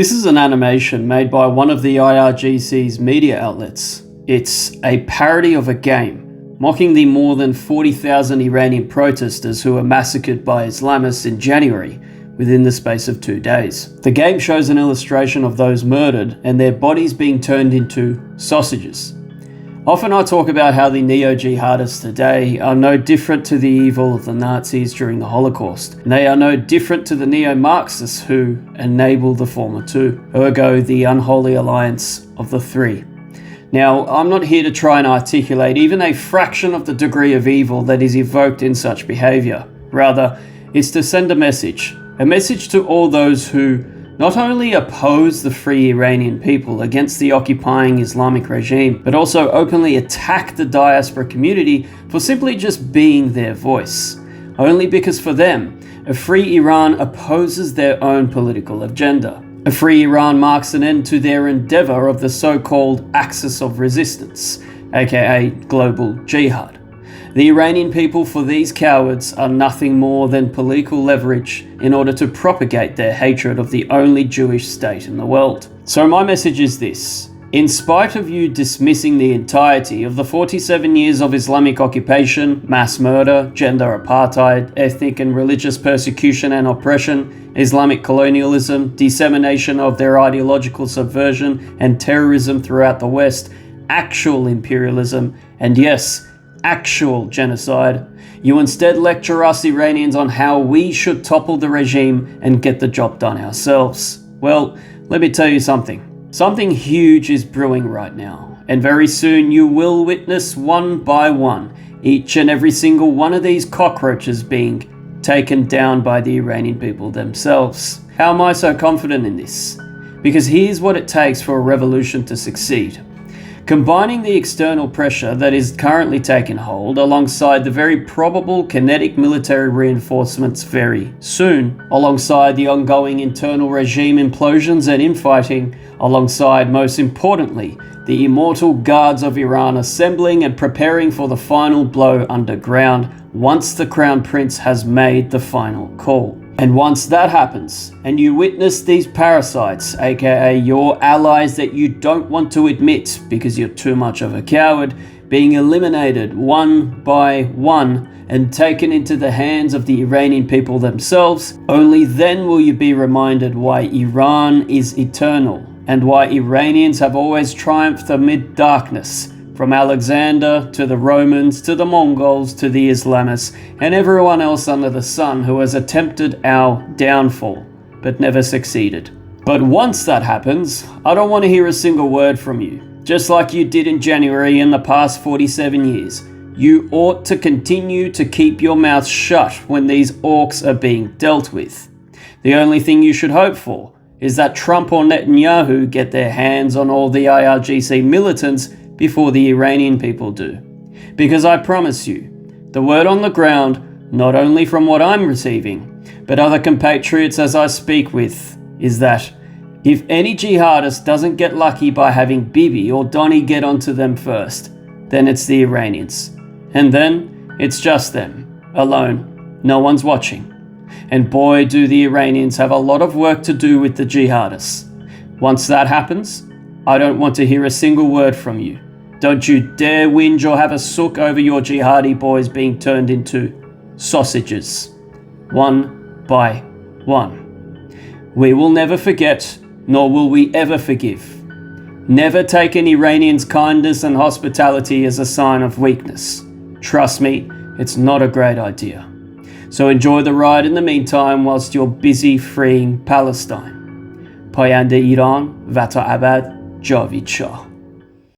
This is an animation made by one of the IRGC's media outlets. It's a parody of a game, mocking the more than 40,000 Iranian protesters who were massacred by Islamists in January within the space of 2 days. The game shows an illustration of those murdered and their bodies being turned into sausages. Often I talk about how the neo-jihadists today are no different to the evil of the Nazis during the Holocaust, and they are no different to the neo-Marxists who enable the former two, ergo the unholy alliance of the three. Now, I'm not here to try and articulate even a fraction of the degree of evil that is evoked in such behaviour. Rather, it's to send a message to all those who not only oppose the free Iranian people against the occupying Islamic regime, but also openly attack the diaspora community for simply just being their voice. Only because for them, a free Iran opposes their own political agenda. A free Iran marks an end to their endeavour of the so-called axis of resistance, aka global jihad. The Iranian people for these cowards are nothing more than political leverage in order to propagate their hatred of the only Jewish state in the world. So my message is this: in spite of you dismissing the entirety of the 47 years of Islamic occupation, mass murder, gender apartheid, ethnic and religious persecution and oppression, Islamic colonialism, dissemination of their ideological subversion and terrorism throughout the West, actual imperialism, and yes, actual genocide, you instead lecture us Iranians on how we should topple the regime and get the job done ourselves. Well, let me tell you something. Something huge is brewing right now, and very soon you will witness one by one each and every single one of these cockroaches being taken down by the Iranian people themselves. How am I so confident in this? Because here's what it takes for a revolution to succeed. Combining the external pressure that is currently taking hold alongside the very probable kinetic military reinforcements very soon, alongside the ongoing internal regime implosions and infighting, alongside, most importantly, the immortal guards of Iran assembling and preparing for the final blow underground once the Crown Prince has made the final call. And once that happens, and you witness these parasites, aka your allies that you don't want to admit because you're too much of a coward, being eliminated one by one and taken into the hands of the Iranian people themselves, only then will you be reminded why Iran is eternal and why Iranians have always triumphed amid darkness. From Alexander to the Romans to the Mongols to the Islamists and everyone else under the sun who has attempted our downfall but never succeeded. But once that happens, I don't want to hear a single word from you. Just like you did in January in the past 47 years, you ought to continue to keep your mouth shut when these orcs are being dealt with. The only thing you should hope for is that Trump or Netanyahu get their hands on all the IRGC militants before the Iranian people do. Because I promise you, the word on the ground, not only from what I'm receiving, but other compatriots as I speak with, is that if any jihadist doesn't get lucky by having Bibi or Donny get onto them first, then it's the Iranians. And then it's just them, alone, no one's watching. And boy do the Iranians have a lot of work to do with the jihadists. Once that happens, I don't want to hear a single word from you. Don't you dare whinge or have a sook over your jihadi boys being turned into sausages, one by one. We will never forget, nor will we ever forgive. Never take an Iranian's kindness and hospitality as a sign of weakness. Trust me, it's not a great idea. So enjoy the ride in the meantime whilst you're busy freeing Palestine. Payande Iran, Vata Abad, Javid Shah.